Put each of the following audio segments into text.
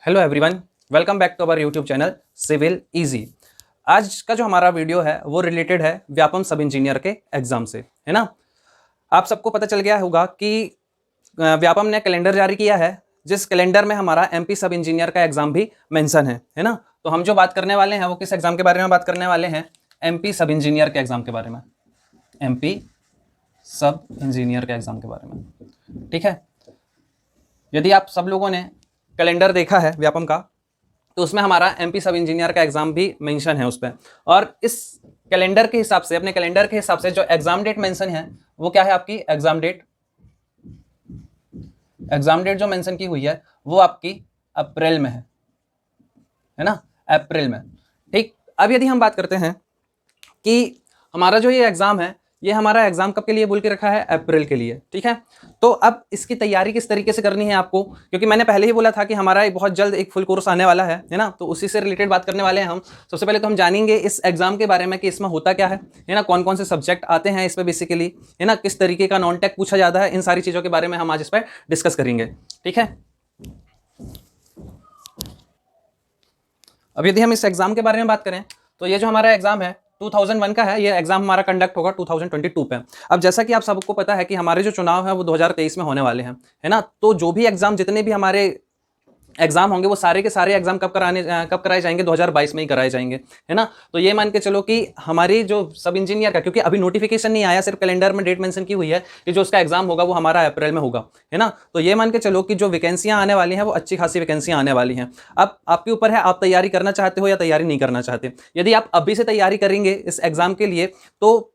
Hello everyone, welcome back to our YouTube channel civil easy. आज का जो हमारा वीडियो है वो रिलेटेड है व्यापम सब इंजीनियर के एग्जाम से, है ना। आप सबको पता चल गया होगा कि व्यापम ने कैलेंडर जारी किया है, जिस कैलेंडर में हमारा एमपी सब इंजीनियर का एग्जाम भी मेंशन है ना। तो हम जो बात करने वाले हैं वो किस एग्जाम के बारे में बात करने वाले हैं? एमपी सब इंजीनियर के एग्जाम के बारे में, एमपी सब इंजीनियर के एग्जाम के बारे में। ठीक है, यदि आप सब लोगों ने कैलेंडर देखा है व्यापम का, तो उसमें हमारा एमपी सब इंजीनियर का एग्जाम भी मेंशन है उस पर। और इस कैलेंडर के हिसाब से, अपने कैलेंडर के हिसाब से जो एग्जाम डेट मेंशन है वो क्या है? आपकी एग्जाम डेट, एग्जाम डेट जो मेंशन की हुई है वो आपकी अप्रैल में है ना, अप्रैल में। ठीक, अब यदि हम बात करते हैं कि हमारा जो ये एग्जाम है, ये हमारा एग्जाम कब के लिए बोल के रखा है? अप्रैल के लिए। ठीक है, तो अब इसकी तैयारी किस तरीके से करनी है आपको, क्योंकि मैंने पहले ही बोला था कि हमारा बहुत जल्द एक फुल कोर्स आने वाला है ना, तो उसी से रिलेटेड बात करने वाले हैं हम। सबसे पहले तो हम जानेंगे इस एग्जाम के बारे में कि इसमें होता क्या है ना, कौन कौन से सब्जेक्ट आते हैं इस पर बेसिकली, है ना, किस तरीके का नॉन टेक पूछा जाता है, इन सारी चीज़ों के बारे में हम आज इस पर डिस्कस करेंगे। ठीक है, अब यदि हम इस एग्जाम के बारे में बात करें तो ये जो हमारा एग्जाम है 2001 का है, ये एग्जाम हमारा कंडक्ट होगा 2022 पे। अब जैसा कि आप सबको पता है कि हमारे जो चुनाव है वो 2023 में होने वाले हैं, है ना। तो जो भी एग्जाम, जितने भी हमारे एग्जाम होंगे वो सारे के सारे एग्जाम कब कराए जाएंगे? 2022 में ही कराए जाएंगे, है ना। तो ये मान के चलो कि हमारी जो सब इंजीनियर का, क्योंकि अभी नोटिफिकेशन नहीं आया, सिर्फ कैलेंडर में डेट मेंशन की हुई है कि जो उसका एग्जाम होगा वो हमारा अप्रैल में होगा, है ना। तो ये मान के चलो कि जो वैकेंसियां आने वाली हैं वो अच्छी खासी वैकेंसियां आने वाली हैं। अब आपके ऊपर है, आप तैयारी करना चाहते हो या तैयारी नहीं करना चाहते। यदि आप अभी से तैयारी करेंगे इस एग्जाम के लिए तो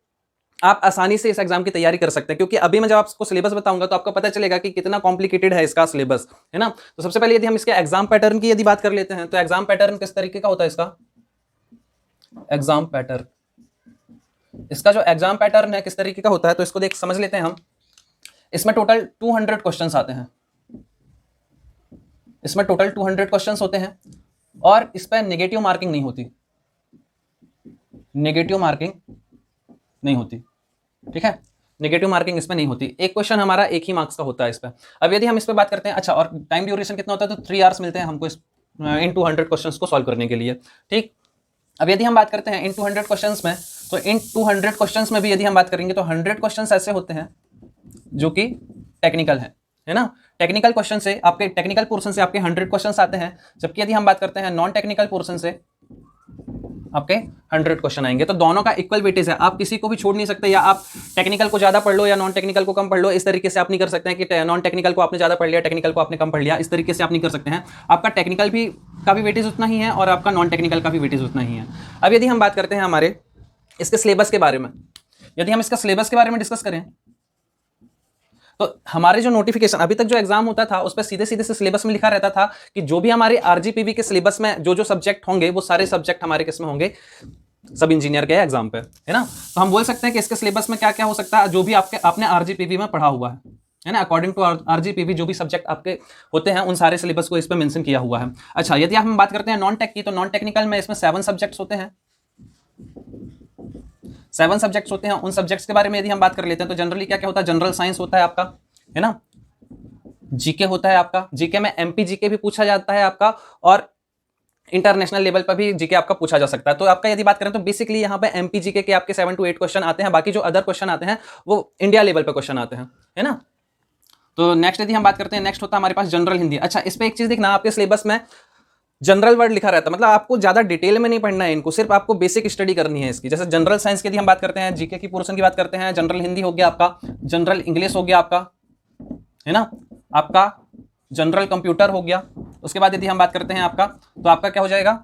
आप आसानी से इस एग्जाम की तैयारी कर सकते हैं, क्योंकि अभी मैं जब आपको सिलेबस बताऊंगा तो आपको पता चलेगा कि कितना कॉम्प्लिकेटेड है इसका सिलेबस, है ना। तो सबसे पहले यदि हम इसके एग्जाम पैटर्न की यदि बात कर लेते हैं तो एग्जाम पैटर्न किस तरीके का होता है इसका? एग्जाम पैटर्न, इसका जो एग्जाम पैटर्न है किस तरीके का होता है तो इसको देख समझ लेते हैं हम। इसमें टोटल 200 क्वेश्चंस आते हैं, इसमें टोटल 200 क्वेश्चंस होते हैं और इस पर नेगेटिव मार्किंग नहीं होती, नेगेटिव मार्किंग नहीं होती। ठीक है, नेगेटिव मार्किंग इसमें नहीं होती। एक क्वेश्चन हमारा एक ही मार्क्स का होता है इस पर। अब यदि हम इस पर बात करते हैं, अच्छा, और टाइम ड्यूरेशन कितना होता है? तो 3 आवर्स मिलते हैं हमको इस इन 200 क्वेश्चंस को सॉल्व करने के लिए। ठीक, अब यदि हम बात करते हैं इन 200 क्वेश्चंस में, तो इन 200 क्वेश्चंस में भी यदि हम बात करेंगे तो 100 क्वेश्चंस ऐसे होते हैं जो कि टेक्निकल है ना। टेक्निकल क्वेश्चन से आपके, टेक्निकल पोर्शन से आपके 100 क्वेश्चंस आते हैं, जबकि यदि हम बात करते हैं नॉन टेक्निकल पोर्शन से आपके 100 क्वेश्चन आएंगे। तो दोनों का इक्वल वेटेज है, आप किसी को भी छोड़ नहीं सकते, या आप टेक्निकल को ज्यादा पढ़ लो या नॉन टेक्निकल को कम पढ़ लो। इस तरीके से आप नहीं कर सकते हैं कि नॉन टेक्निकल को आपने ज्यादा पढ़ लिया, टेक्निकल को आपने कम पढ़ लिया, इस तरीके से आप नहीं कर सकते हैं। आपका टेक्निकल भी का भी वेटेज उतना ही है और आपका नॉन टेक्निकल का भी वेटेज उतना ही है। अब यदि हम बात करते हैं हमारे इसके सिलेबस के बारे में, यदि हम इसका सिलेबस के बारे में डिस्कस करें तो हमारे जो नोटिफिकेशन, अभी तक जो एग्जाम होता था उस पर सीधे सीधे से सिलेबस में लिखा रहता था कि जो भी हमारे आरजीपीवी के सिलेबस में जो जो सब्जेक्ट होंगे वो सारे सब्जेक्ट हमारे किस में होंगे? सब इंजीनियर के एग्जाम पे, है ना। तो हम बोल सकते हैं कि इसके सिलेबस में क्या क्या हो सकता है, जो भी आपने आरजीपीवी में पढ़ा हुआ है ना, अकॉर्डिंग टू आरजीपीवी जो भी सब्जेक्ट आपके होते हैं उन सारे सिलेबस को इस पे मेंशन किया हुआ है। अच्छा, यदि हम बात करते हैं नॉन टेक की, तो नॉन टेक्निकल में इसमें 7 सब्जेक्ट्स होते हैं, 7 सब्जेक्ट्स होते हैं। उन सब्जेक्ट्स के बारे में यदि हम बात कर लेते हैं तो जनरली क्या क्या होता है? जनरल साइंस होता है आपका, है ना, जीके होता है आपका, जीके में एमपी जीके भी पूछा जाता है आपका, और इंटरनेशनल लेवल पर भी जीके आपका पूछा जा सकता है। तो आपका यदि बात करें तो बेसिकली यहाँ पे एमपी जीके के आपके 7 to 8 क्वेश्चन आते हैं, बाकी जो अदर क्वेश्चन आते हैं वो इंडिया लेवल पर क्वेश्चन आते हैं, है ना। तो नेक्स्ट यदि हम बात करते हैं, नेक्स्ट होता है हमारे पास जनरल हिंदी। अच्छा, इस पर एक चीज देखना, आपके सिलेबस में जनरल वर्ड लिखा रहता है, मतलब आपको ज्यादा डिटेल में नहीं पढ़ना है इनको, सिर्फ आपको बेसिक स्टडी करनी है इसकी। जैसे जनरल साइंस की यदि हम बात करते हैं, जीके की पोर्शन की बात करते हैं, जनरल हिंदी हो गया आपका, जनरल इंग्लिश हो गया आपका, है ना, आपका जनरल कंप्यूटर हो गया। उसके बाद यदि हम बात करते हैं आपका, तो आपका क्या हो जाएगा?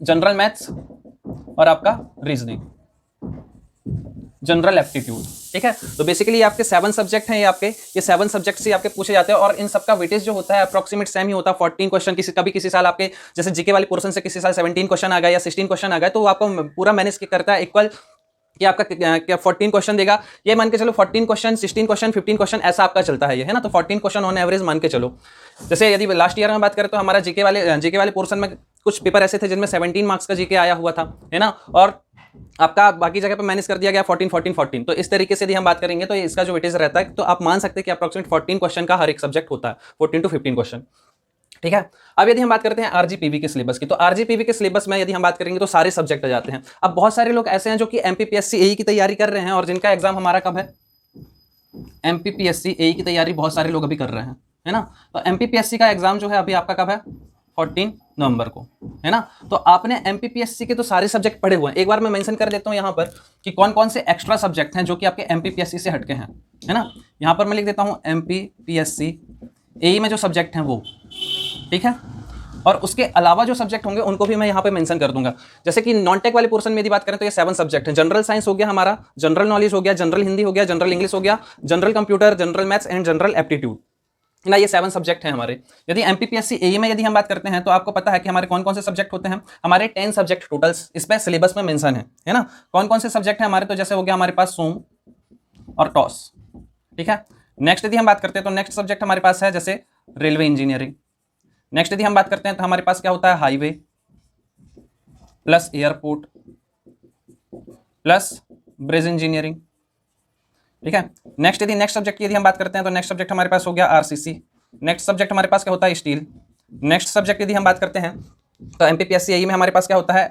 जनरल मैथ्स और आपका रीजनिंग, जनरल एप्टीट्यूड। ठीक है, तो बेसिकली आपके 7 सब्जेक्ट हैं, ये 7 सब्जेक्ट से आपके पूछे जाते हैं और इन सबका वेटेज जो होता है अप्रोक्सीमेट सेम ही होता है। 14 क्वेश्चन, किसी साल आपके जैसे जीके वाले पोर्शन से किसी साल 17 क्वेश्चन आ गए या 16 क्वेश्चन आ गए, तो आपको पूरा मैनेज करता है इक्वल कि आपका क्या 14 क्वेश्चन देगा। ये मान के चलो 14 क्वेश्चन, 16 क्वेश्चन, 15 क्वेश्चन ऐसा आपका चलता है ये, है ना। तो 14 क्वेश्चन ऑन एवरेज मान के चलो। जैसे यदि लास्ट ईयर में बात करें तो हमारा जीके वाले पोर्शन में कुछ पेपर ऐसे थे जिनमें 17 मार्क्स का जीके आया हुआ था, है ना, और आपका बाकी जगह पे मैनेज कर दिया गया 14 14 14। तो इस तरीके से यदि हम बात करेंगे तो इसका जो वेटेज रहता है, तो आप मान सकते हैं कि अप्रोक्सीमेट 14 क्वेश्चन का हर एक सब्जेक्ट होता है, 14 to 15 क्वेश्चन। ठीक है। अब यदि हम बात करते हैं आरजीपीवी के सिलेबस की, तो आरजीपीवी के सिलेबस में यदि हम बात करेंगे तो सारे सब्जेक्ट आ जाते हैं। अब बहुत सारे लोग ऐसे हैं जो कि एमपीपीएससी एई की तैयारी कर रहे हैं और जिनका एग्जाम हमारा कब है, एमपीपीएससी एई की तैयारी बहुत सारे लोग अभी कर रहे हैं, है ना। तो एमपीपीएससी का एग्जाम जो है अभी आपका कब है, 14 नवंबर को, है ना। तो आपने एमपीपीएससी के तो सारे सब्जेक्ट पढ़े हुए हैं। एक बार मैं मेंशन कर देता हूं यहां पर कि कौन कौन से एक्स्ट्रा सब्जेक्ट हैं जो कि आपके एमपीपीएससी से हटके हैं, है ना। यहां पर मैं लिख देता हूं एमपीपीएससी एई में जो सब्जेक्ट हैं वो, ठीक है। और उसके अलावा जो सब्जेक्ट होंगे उनको भी मैं यहाँ पे मेंशन कर दूंगा। जैसे कि नॉन टेक वाले पोर्शन में यदि बात करें तो ये 7 सब्जेक्ट हैं। जनरल साइंस हो गया हमारा, जनरल नॉलेज हो गया, जनरल हिंदी हो गया, जनरल इंग्लिश हो गया, general computer, general maths and general aptitude ना, ये 7 सब्जेक्ट हैं हमारे। यदि एमपीपीएससी एई में यदि हम बात करते हैं तो आपको पता है कि हमारे कौन कौन से सब्जेक्ट होते हैं, हमारे 10 सब्जेक्ट टोटल इस पे सिलेबस में मेंशन है ना। कौन कौन से सब्जेक्ट हैं हमारे, तो जैसे हो गया हमारे पास सोम और टॉस, ठीक है। नेक्स्ट यदि हम बात करते हैं तो नेक्स्ट सब्जेक्ट हमारे पास है जैसे रेलवे इंजीनियरिंग। नेक्स्ट यदि हम बात करते हैं तो हमारे पास क्या होता है, highway plus airport plus bridge engineering, ठीक है। नेक्स्ट सब्जेक्ट की यदि हम बात करते हैं तो नेक्स्ट सब्जेक्ट हमारे पास हो गया आरसीसी। नेक्स्ट सब्जेक्ट हमारे पास क्या होता है, स्टील। नेक्स्ट सब्जेक्ट यदि हम बात करते हैं तो एमपीपीएससी एई में हमारे पास क्या होता है,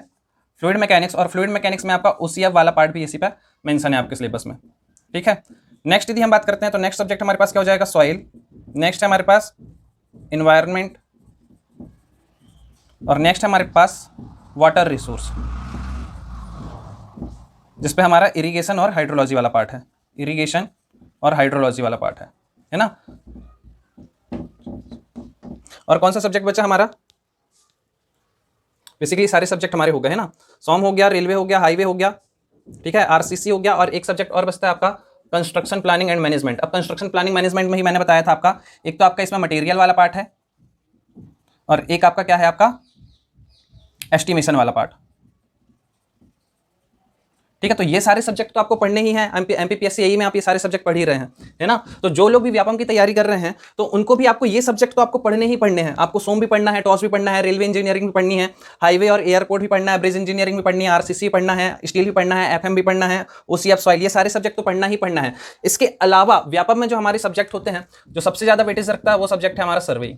फ्लूइड मैकेनिक्स। और फ्लूइड मैकेनिक्स में आपका ओसीएफ वाला पार्ट भी इसी पे मेंशन है आपके सिलेबस में, ठीक है। नेक्स्ट यदि हम बात करते हैं तो नेक्स्ट सब्जेक्ट हमारे पास क्या हो जाएगा, सॉइल। नेक्स्ट है हमारे पास इन्वायरमेंट और नेक्स्ट हमारे पास वाटर रिसोर्स, जिसपे हमारा इरिगेशन और हाइड्रोलॉजी वाला पार्ट है, इरिगेशन और हाइड्रोलॉजी वाला पार्ट है ना। और कौन सा सब्जेक्ट बचा हमारा, बेसिकली सारे सब्जेक्ट हमारे हो गए, है ना। सोम हो गया, रेलवे हो गया, हाईवे हो गया, ठीक है, आरसीसी हो गया, और एक सब्जेक्ट और बचता है आपका कंस्ट्रक्शन प्लानिंग एंड मैनेजमेंट। अब कंस्ट्रक्शन प्लानिंग मैनेजमेंट में ही मैंने बताया था आपका, एक तो आपका इसमें मटेरियल वाला पार्ट है और एक आपका क्या है, आपका एस्टिमेशन वाला पार्ट, ठीक है। तो ये सारे सब्जेक्ट तो आपको पढ़ने ही हैं, एमपीपीएससी एई में आप ये सारे सब्जेक्ट पढ़ ही रहे हैं, है ना। तो जो लोग भी व्यापम की तैयारी कर रहे हैं तो उनको भी आपको ये सब्जेक्ट तो आपको पढ़ने ही पढ़ने हैं। आपको सोम भी पढ़ना है, टॉस भी पढ़ना है, रेलवे इंजीनियरिंग भी पढ़नी है, हाईवे और एयरपोर्ट भी पढ़ना है, ब्रिज इंजीनियरिंग भी पढ़नी है, आरसीसी पढ़ना है, स्टील भी पढ़ना है, एफएम भी पढ़ना है, ओसीएफ सॉइल, ये सारे सब्जेक्ट तो पढ़ना ही पढ़ना है। इसके अलावा व्यापम में जो हमारे सब्जेक्ट होते हैं, जो सबसे ज्यादा वेटेज रखता है वो सब्जेक्ट है हमारा सर्वे,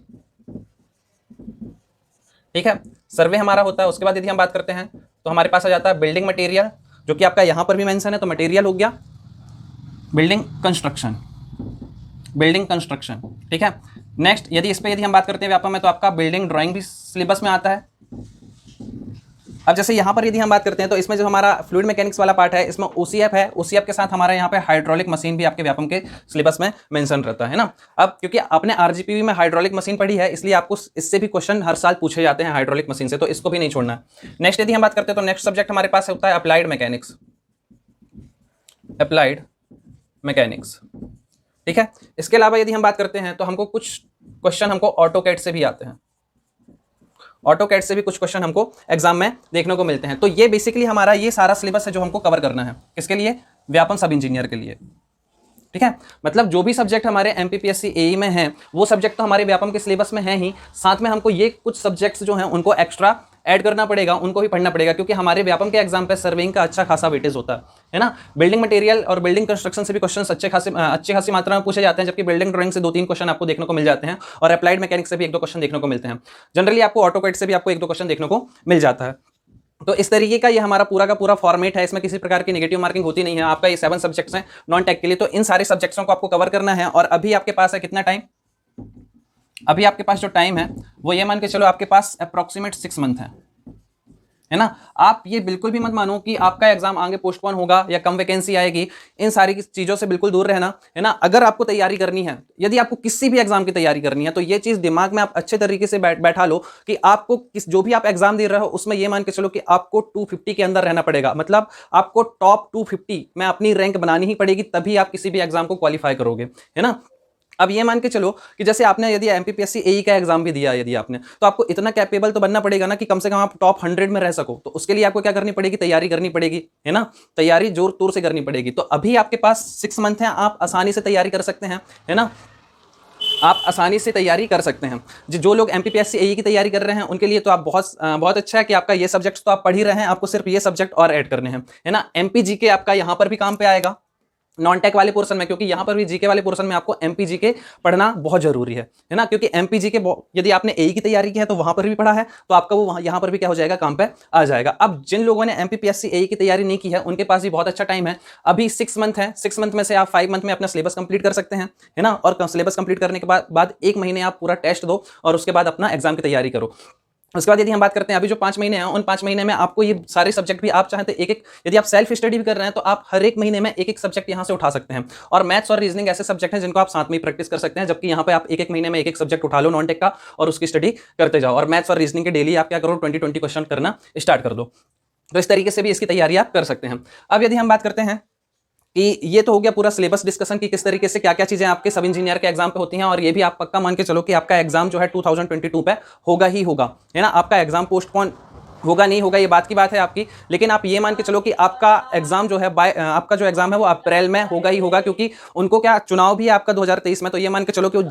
ठीक है। सर्वे हमारा होता है। उसके बाद यदि हम बात करते हैं तो हमारे पास आ जाता है बिल्डिंग मटेरियल, जो कि आपका यहां पर भी मेंशन है, तो मटेरियल हो गया बिल्डिंग कंस्ट्रक्शन, ठीक है। नेक्स्ट यदि इस पे यदि हम बात करते हैं व्यापम में, तो आपका बिल्डिंग ड्राइंग भी सिलेबस में आता है। अब जैसे यहां पर यदि हम बात करते हैं तो इसमें जो हमारा फ्लूइड मैकेनिक्स वाला पार्ट है, इसमें ओसीएफ है, ओसीएफ के साथ हमारा यहाँ पे हाइड्रोलिक मशीन भी आपके व्यापम के सिलेबस में मेंशन रहता है ना। अब क्योंकि आपने आरजीपीवी में हाइड्रोलिक मशीन पढ़ी है, इसलिए आपको इससे भी क्वेश्चन हर साल पूछे जाते हैं हाइड्रोलिक मशीन से, तो इसको भी नहीं छोड़ना है। नेक्स्ट यदि हम बात करते हैं तो नेक्स्ट सब्जेक्ट हमारे पास होता है अप्लाइड मैकेनिक्स, ठीक है। इसके अलावा यदि हम बात करते हैं तो हमको कुछ क्वेश्चन हमको ऑटोकैड से भी आते हैं, ऑटोकैड से भी कुछ क्वेश्चन हमको एग्जाम में देखने को मिलते हैं। तो ये बेसिकली हमारा ये सारा सिलेबस है जो हमको कवर करना है, किसके लिए, व्यापम सब इंजीनियर के लिए, ठीक है। मतलब जो भी सब्जेक्ट हमारे एमपीपीएससी एई में हैं वो सब्जेक्ट तो हमारे व्यापम के सिलेबस में है ही, साथ में हमको ये कुछ सब्जेक्ट्स जो हैं उनको एक्स्ट्रा ऐड करना पड़ेगा, उनको भी पढ़ना पड़ेगा, क्योंकि हमारे व्यापम के एग्जाम पे सर्वेइंग का अच्छा खासा वेटेज होता है ना। बिल्डिंग मटेरियल और बिल्डिंग कंस्ट्रक्शन से भी क्वेश्चन अच्छी खासी मात्रा में पूछे जाते हैं, जबकि बिल्डिंग ड्राइंग से 2-3 क्वेश्चन आपको देखने को मिल जाते हैं, और अप्लाइड मैकेनिक्स से भी 1-2 क्वेश्चन देखने को मिलते हैं। जनरली आपको ऑटोकैड से भी आपको 1-2 क्वेश्चन देखने को मिल जाता है। तो इस तरीके का ये हमारा पूरा का पूरा फॉर्मेट है, इसमें किसी प्रकार की नेगेटिव मार्किंग होती नहीं है। आपका ये 7 सब्जेक्ट्स हैं नॉन टेक के लिए, तो इन सारे सब्जेक्ट्सों को आपको कवर करना है। और अभी आपके पास है कितना टाइम, अभी आपके पास जो टाइम है वो ये मान के चलो आपके पास अप्रॉक्सीमेट 6 मंथ है ना। आप ये बिल्कुल भी मत मानो कि आपका एग्जाम आगे पोस्टपोन होगा या कम वैकेंसी आएगी, इन सारी चीजों से बिल्कुल दूर रहना, है ना। अगर आपको तैयारी करनी है, यदि आपको किसी भी एग्जाम की तैयारी करनी है, तो ये चीज दिमाग में आप अच्छे तरीके से बैठा लो कि आपको जो भी आप एग्जाम दे रहे हो उसमें ये मान के चलो कि आपको 250 के अंदर रहना पड़ेगा। मतलब आपको टॉप 250 में अपनी रैंक बनानी ही पड़ेगी, तभी आप किसी भी एग्जाम को क्वालिफाई करोगे, है ना। अब ये मान के चलो कि जैसे आपने यदि एमपीपीएससी एई का एग्जाम भी दिया यदि आपने, तो आपको इतना कैपेबल तो बनना पड़ेगा ना कि कम से कम आप टॉप 100 में रह सको। तो उसके लिए आपको क्या करनी पड़ेगी, तैयारी करनी पड़ेगी, है ना। तैयारी जोर तोर से करनी पड़ेगी। तो अभी आपके पास 6 मंथ है, आप आसानी से तैयारी कर सकते हैं, है ना। आप आसानी से तैयारी कर सकते हैं। जो लोग एमपीपीएससी एई की तैयारी कर रहे हैं उनके लिए तो आप बहुत अच्छा है कि आपका ये सब्जेक्ट तो आप पढ़ ही रहे हैं, आपको सिर्फ ये सब्जेक्ट और ऐड करने हैं, है ना। एमपीजी के आपका यहाँ पर भी काम पे आएगा, नॉन टेक वाले पोर्शन में, क्योंकि यहां पर भी जीके वाले पोर्शन में आपको एमपीजीके पढ़ना बहुत जरूरी है ना, क्योंकि एमपीजीके यदि आपने एई की तैयारी की है तो वहां पर भी पढ़ा है तो आपका वो यहां पर भी क्या हो जाएगा, काम पे आ जाएगा। अब जिन लोगों ने एमपीपीएससी एई की तैयारी नहीं की है उनके पास भी बहुत अच्छा टाइम है, अभी 6 मंथ है, 6 मंथ में से आप 5 मंथ में अपना सिलेबस कंप्लीट कर सकते हैं, है ना। और सिलेबस कंप्लीट करने के बाद 1 महीने आप पूरा टेस्ट दो और उसके बाद अपना एग्जाम की तैयारी करो। उसके बाद यदि हम बात करते हैं अभी जो 5 महीने हैं, उन 5 महीने में आपको ये सारे सब्जेक्ट भी आप चाहें तो एक एक, यदि आप सेल्फ स्टडी भी कर रहे हैं तो आप हर एक महीने में एक एक सब्जेक्ट यहां से उठा सकते हैं। और मैथ्स और रीजनिंग ऐसे सब्जेक्ट हैं जिनको आप साथ में ही प्रैक्टिस कर सकते हैं, जबकि यहां पे आप एक एक महीने में एक एक सब्जेक्ट उठा लो नॉन टेक का और उसकी स्टडी करते जाओ। और मैथ्स और रीजनिंग के डेली आप क्या करो, 20-20 क्वेश्चन करना स्टार्ट कर दो। तो इस तरीके से भी इसकी तैयारी आप कर सकते हैं। अब यदि हम बात करते हैं कि ये तो हो गया पूरा सिलेबस डिस्कशन की किस तरीके से क्या क्या चीजें आपके सब इंजीनियर के एग्जाम पे होती हैं, और ये भी आप पक्का मान के चलो कि आपका एग्जाम जो है 2022 पे होगा ही होगा, है ना। आपका एग्जाम पोस्टपोन होगा नहीं होगा ये बात की बात है आपकी, लेकिन आप ये मान के चलो कि आपका एग्जाम जो है आपका जो एग्जाम है वो अप्रैल में होगा ही होगा, क्योंकि उनको क्या चुनाव भी है आपका 2023 में। तो ये मान के चलो कि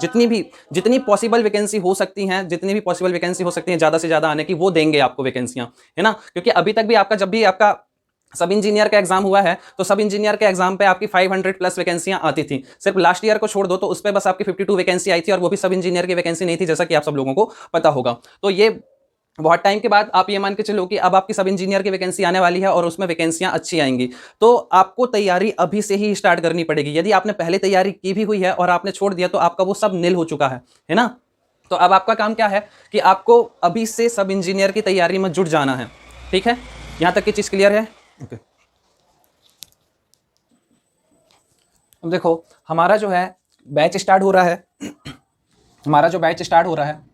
जितनी पॉसिबल वैकेंसी हो सकती हैं, जितनी भी पॉसिबल वैकेंसी हो सकती है ज्यादा से ज्यादा आने की, वो देंगे आपको वैकेंसियां, है ना। क्योंकि अभी तक भी आपका जब भी आपका सब इंजीनियर का एग्जाम हुआ है तो सब इंजीनियर के एग्जाम पे आपकी 500 प्लस वैकेंसियां आती थी। सिर्फ लास्ट ईयर को छोड़ दो तो उस पर बस आपकी 52 वैकेंसी आई थी, और वो भी सब इंजीनियर की वैकेंसी नहीं थी, जैसा कि आप सब लोगों को पता होगा। तो ये बहुत टाइम के बाद आप ये मान के चलो कि अब आपकी सब इंजीनियर की वैकेंसी आने वाली है और उसमें वैकेंसियां अच्छी आएंगी। तो आपको तैयारी अभी से ही स्टार्ट करनी पड़ेगी। यदि आपने पहले तैयारी की भी हुई है और आपने छोड़ दिया तो आपका वो सब निल हो चुका है ना। तो अब आपका काम क्या है कि आपको अभी से सब इंजीनियर की तैयारी में जुट जाना है, ठीक है। यहां तक की चीज क्लियर है? ओके। अब देखो हमारा जो है बैच स्टार्ट हो रहा है हमारा जो बैच स्टार्ट हो रहा है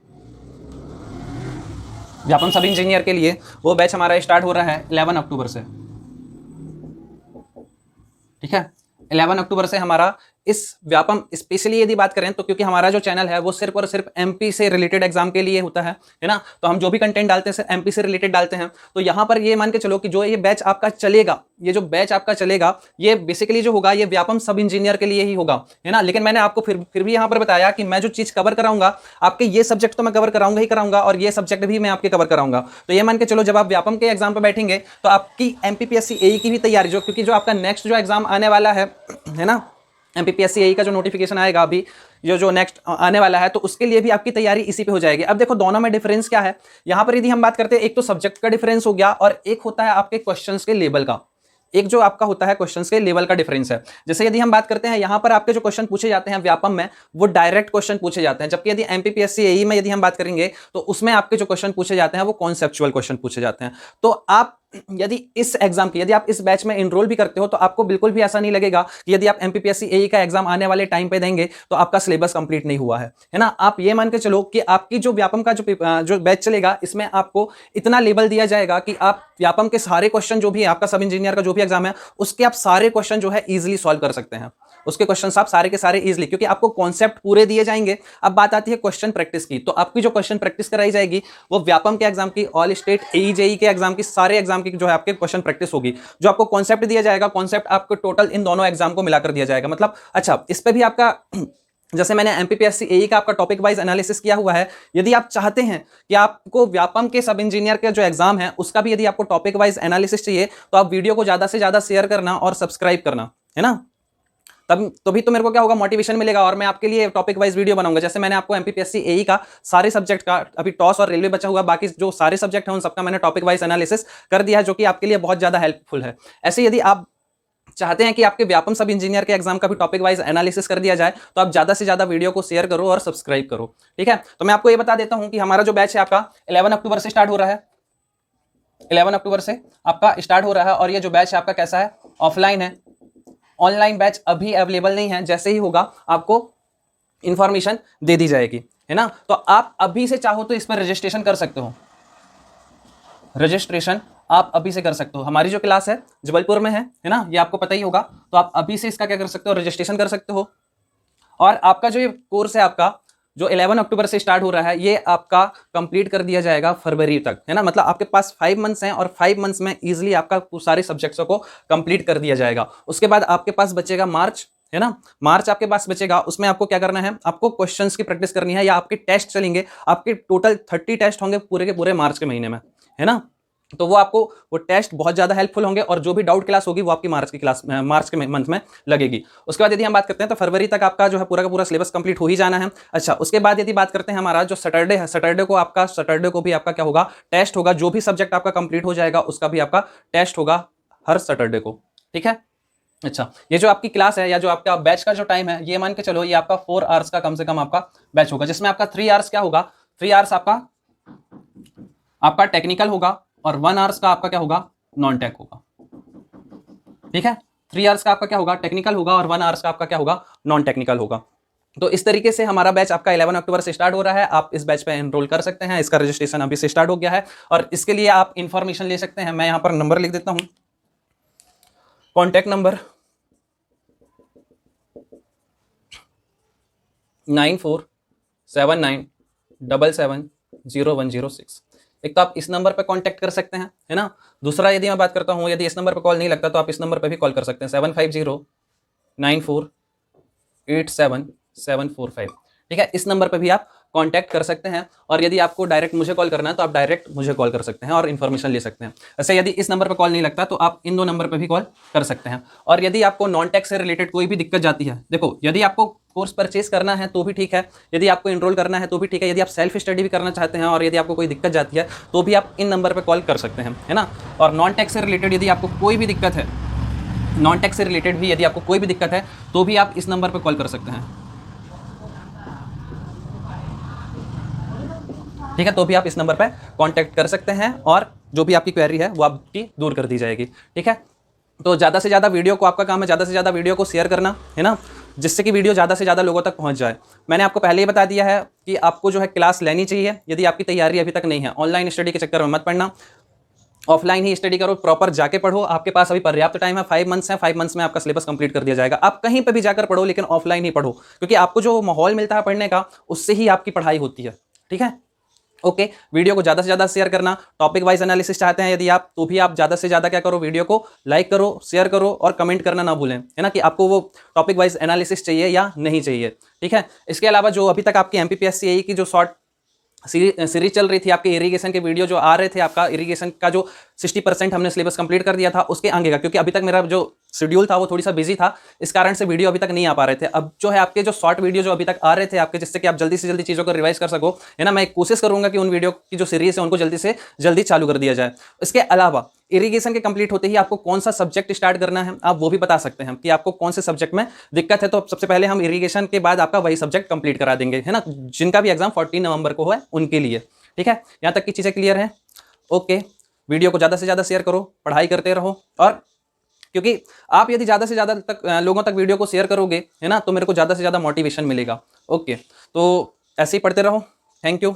व्यापम सब इंजीनियर के लिए, वो बैच हमारा स्टार्ट हो रहा है 11 अक्टूबर से, ठीक है। 11 अक्टूबर से हमारा इस व्यापम स्पेशली यदि बात करें तो, क्योंकि हमारा जो चैनल है वो सिर्फ और सिर्फ एमपी से रिलेटेड एग्जाम के लिए होता है ना। तो हम जो भी कंटेंट डालते हैं एमपी से रिलेटेड डालते हैं। तो यहां पर ये मान के चलो कि जो ये बैच आपका चलेगा, ये जो बैच आपका चलेगा ये बेसिकली जो होगा ये व्यापम सब इंजीनियर के लिए ही होगा, है ना। लेकिन मैंने आपको फिर भी यहां पर बताया कि मैं जो चीज कवर कराऊंगा आपके ये सब्जेक्ट तो मैं कवर कराऊंगा ही कराऊंगा, और ये सब्जेक्ट भी मैं आपके कवर कराऊंगा। तो ये मान के चलो जब आप व्यापम के एग्जाम पर बैठेंगे तो आपकी एमपीपीएससी एई की भी तैयारी जो, क्योंकि जो आपका नेक्स्ट जो एग्जाम आने वाला है ना, एमपीपीएससी एई का जो नोटिफिकेशन आएगा अभी जो नेक्स्ट आने वाला है, तो उसके लिए भी आपकी तैयारी इसी पे हो जाएगी। अब देखो दोनों में डिफरेंस क्या है, यहां पर यदि हम बात करते हैं एक तो सब्जेक्ट का डिफरेंस हो गया और एक होता है आपके क्वेश्चंस के लेवल का, एक जो आपका होता है क्वेश्चंस के लेवल का डिफरेंस है। जैसे यदि हम बात करते हैं यहां पर आपके जो क्वेश्चन पूछे जाते हैं व्यापम में वो डायरेक्ट क्वेश्चन पूछे जाते हैं, जबकि यदि एमपीपीएससी एई में यदि हम बात करेंगे तो उसमें आपके जो क्वेश्चन पूछे जाते हैं वो कॉन्सेप्चुअल क्वेश्चन पूछे जाते हैं। तो आप यदि इस एग्जाम की, यदि आप इस बैच में एनरोल भी करते हो तो आपको बिल्कुल भी ऐसा नहीं लगेगा कि यदि आप एमपीपीएससी एई का एग्जाम आने वाले टाइम पे देंगे तो आपका सिलेबस कंप्लीट नहीं हुआ है ना। आप ये मान के चलो कि आपकी जो व्यापम का जो बैच चलेगा इसमें आपको इतना लेवल दिया जाएगा कि आप व्यापम के सारे क्वेश्चन जो भी है, आपका सब इंजीनियर का जो भी एग्जाम है उसके आप सारे क्वेश्चन जो है इजीली सॉल्व कर सकते हैं। उसके क्वेश्चन आप सारे के सारे इजीली, क्योंकि आपको कॉन्सेप्ट पूरे दिए जाएंगे। अब बात आती है क्वेश्चन प्रैक्टिस की, तो आपकी जो क्वेश्चन प्रैक्टिस कराई जाएगी वो व्यापम के एग्जाम की, ऑल स्टेट एई जेई के एग्जाम की, सारे एग्जाम की जो है आपके क्वेश्चन प्रैक्टिस होगी। जो आपको कॉन्सेप्ट दिया जाएगा, कॉन्सेप्ट आपको टोटल इन दोनों एग्जाम को मिलाकर दिया जाएगा। मतलब अच्छा इस पे भी आपका जैसे मैंने एमपीपीएससी एई का आपका टॉपिक वाइज एनालिसिस किया हुआ है, यदि आप चाहते हैं कि आपको व्यापम के सब इंजीनियर के जो एग्जाम है उसका भी यदि आपको टॉपिक वाइज एनालिसिस चाहिए तो आप वीडियो को ज्यादा से ज्यादा शेयर करना और सब्सक्राइब करना, है ना। तभी तो मेरे को क्या होगा, मोटिवेशन मिलेगा और मैं आपके लिए टॉपिक वाइज वीडियो बनाऊंगा। जैसे मैंने आपको एमपीपीएससी एई का सारे सब्जेक्ट का, अभी टॉस और रेलवे बचा हुआ, बाकी जो सारे सब्जेक्ट हैं उन सबका मैंने टॉपिक वाइज एनालिसिस कर दिया है, जो कि आपके लिए बहुत ज्यादा हेल्पफुल है। ऐसे यदि आप चाहते हैं कि आपके व्यापम सब इंजीनियर के एग्जाम का भी टॉपिक वाइज एनालिसिस कर दिया जाए तो आप ज्यादा से ज्यादा वीडियो को शेयर करो और सब्सक्राइब करो, ठीक है। तो मैं आपको ये बता देता हूं कि हमारा जो बैच है आपका 11 अक्टूबर से स्टार्ट हो रहा है, 11 अक्टूबर से आपका स्टार्ट हो रहा है। और ये जो बैच है आपका कैसा है, ऑफलाइन है, ऑनलाइन बैच अभी अवेलेबल नहीं है। जैसे ही होगा आपको इंफॉर्मेशन दे दी जाएगी, है ना। तो आप अभी से चाहो तो इस पर रजिस्ट्रेशन कर सकते हो, रजिस्ट्रेशन आप अभी से कर सकते हो। हमारी जो क्लास है जबलपुर में है ना, ये आपको पता ही होगा। तो आप अभी से इसका क्या कर सकते हो, रजिस्ट्रेशन कर सकते हो। और आपका जो ये कोर्स है आपका जो 11 अक्टूबर से स्टार्ट हो रहा है ये आपका कंप्लीट कर दिया जाएगा फरवरी तक, है ना। मतलब आपके पास 5 मंथ्स हैं और 5 मंथ्स में इजीली आपका सारे सब्जेक्ट्स को कंप्लीट कर दिया जाएगा। उसके बाद आपके पास बचेगा मार्च, है ना। मार्च आपके पास बचेगा, उसमें आपको क्या करना है, आपको क्वेश्चंस की प्रैक्टिस करनी है या आपके टेस्ट चलेंगे। आपके टोटल 30 टेस्ट होंगे पूरे के पूरे मार्च के महीने में, है ना। तो वो आपको वो टेस्ट बहुत ज़्यादा हेल्पफुल होंगे और जो भी डाउट क्लास होगी वो आपकी मार्च के मंथ में लगेगी। उसके बाद यदि हम बात करते हैं तो फरवरी तक आपका जो है पूरा का पूरा सिलेबस कंप्लीट हो ही जाना है। अच्छा, उसके बाद यदि बात करते हैं हमारा जो सैटरडे है, सैटरडे को भी आपका क्या होगा, टेस्ट होगा। जो भी सब्जेक्ट आपका कंप्लीट हो जाएगा उसका भी आपका टेस्ट होगा हर सैटरडे को, ठीक है। अच्छा, ये जो आपकी क्लास है या जो आपका बैच का जो टाइम है, ये मान के चलो ये आपका 4 आवर्स का कम से कम आपका बैच होगा, जिसमें आपका 3 आवर्स क्या होगा, 3 आवर्स आपका टेक्निकल होगा और 1 आवर्स का आपका क्या होगा, नॉन टेक होगा, ठीक है। 3 आवर्स का आपका क्या होगा, टेक्निकल होगा और 1 आवर्स का आपका क्या होगा, नॉन टेक्निकल होगा। तो इस तरीके से हमारा बैच आपका 11 अक्टूबर से स्टार्ट हो रहा है। आप इस बैच पे एनरोल कर सकते हैं, इसका रजिस्ट्रेशन अभी से स्टार्ट हो गया है और इसके लिए आप इंफॉर्मेशन ले सकते हैं। मैं यहां पर नंबर लिख देता हूं, कॉन्टैक्ट नंबर 9479770106। एक तो आप इस नंबर पे कांटेक्ट कर सकते हैं, है ना। दूसरा यदि मैं बात करता हूं, यदि इस नंबर पे कॉल नहीं लगता तो आप इस नंबर पे भी कॉल कर सकते हैं, 7509487745, ठीक है। इस नंबर पे भी आप कांटेक्ट कर सकते हैं और यदि आपको डायरेक्ट मुझे कॉल करना है तो आप डायरेक्ट मुझे कॉल कर सकते हैं और इन्फॉर्मेशन ले सकते हैं। ऐसे यदि इस नंबर पे कॉल नहीं लगता तो आप इन 2 नंबर पे भी कॉल कर सकते हैं। और यदि आपको नॉन टेक से रिलेटेड कोई भी दिक्कत जाती है, देखो यदि आपको कोर्स परचेज करना है तो भी ठीक है, यदि आपको एनरोल करना है तो भी ठीक है, यदि आप सेल्फ स्टडी भी करना चाहते हैं और यदि आपको कोई दिक्कत जाती है तो भी आप इन नंबर पर कॉल कर सकते हैं, है ना। और नॉन टेक से रिलेटेड यदि आपको कोई भी दिक्कत है, नॉन टेक से रिलेटेड भी यदि आपको कोई भी दिक्कत है तो भी आप इस नंबर पर कॉल कर सकते हैं, ठीक है। तो भी आप इस नंबर पर कांटेक्ट कर सकते हैं और जो भी आपकी क्वेरी है वो आपकी दूर कर दी जाएगी, ठीक है। तो ज़्यादा से ज़्यादा वीडियो को, आपका काम है ज़्यादा से ज़्यादा वीडियो को शेयर करना, है ना, जिससे कि वीडियो ज़्यादा से ज़्यादा लोगों तक पहुंच जाए। मैंने आपको पहले ही बता दिया है कि आपको जो है क्लास लेनी चाहिए। यदि आपकी तैयारी अभी तक नहीं है, ऑनलाइन स्टडी के चक्कर में मत पड़ना, ऑफलाइन ही स्टडी करो, प्रॉपर जाके पढ़ो। आपके पास अभी पर्याप्त टाइम है, 5 मंथ्स है, 5 मंथ्स में आपका सिलेबस कंप्लीट कर दिया जाएगा। आप कहीं पे भी जाकर पढ़ो लेकिन ऑफलाइन ही पढ़ो, क्योंकि आपको जो माहौल मिलता है पढ़ने का उससे ही आपकी पढ़ाई होती है, ठीक है। ओके, वीडियो को ज़्यादा से ज़्यादा शेयर करना। टॉपिक वाइज एनालिसिस चाहते हैं यदि आप, तो भी आप ज़्यादा से ज़्यादा क्या करो, वीडियो को लाइक करो, शेयर करो और कमेंट करना ना भूलें, है ना, कि आपको वो टॉपिक वाइज एनालिसिस चाहिए या नहीं चाहिए, ठीक है। इसके अलावा जो अभी तक आपकी MPPSC AE की जो शॉर्ट सीरीज चल रही थी, आपके इरिगेशन के वीडियो जो आ रहे थे, आपका इरिगेशन का जो 60% हमने सिलेबस कंप्लीट कर दिया था, उसके आगे का, क्योंकि अभी तक मेरा जो शेड्यूल था वो थोड़ी सा बिजी था, इस कारण से वीडियो अभी तक नहीं आ पा रहे थे। अब जो है आपके जो शॉर्ट वीडियो जो अभी तक आ रहे थे आपके, जिससे कि आप जल्दी से जल्दी चीज़ों को रिवाइज कर सको, है ना, मैं कोशिश करूंगा कि उन वीडियो की जो सीरीज है उनको जल्दी से जल्दी चालू कर दिया जाए। इसके अलावा इरिगेशन के कंप्लीट होते ही आपको कौन सा सब्जेक्ट स्टार्ट करना है आप वो भी बता सकते हैं कि आपको कौन से सब्जेक्ट में दिक्कत है। तो सबसे पहले हम इरिगेशन के बाद आपका वही सब्जेक्ट कंप्लीट करा देंगे, है ना, जिनका भी एग्जाम 14 नवंबर को है उनके लिए, ठीक है। यहां तक की चीजें क्लियर है। ओके, वीडियो को ज्यादा से ज्यादा शेयर करो, पढ़ाई करते रहो, और क्योंकि आप यदि ज्यादा से ज्यादा तक लोगों तक वीडियो को शेयर करोगे, है ना, तो मेरे को ज्यादा से ज्यादा मोटिवेशन मिलेगा। ओके, तो ऐसे ही पढ़ते रहो। Thank you.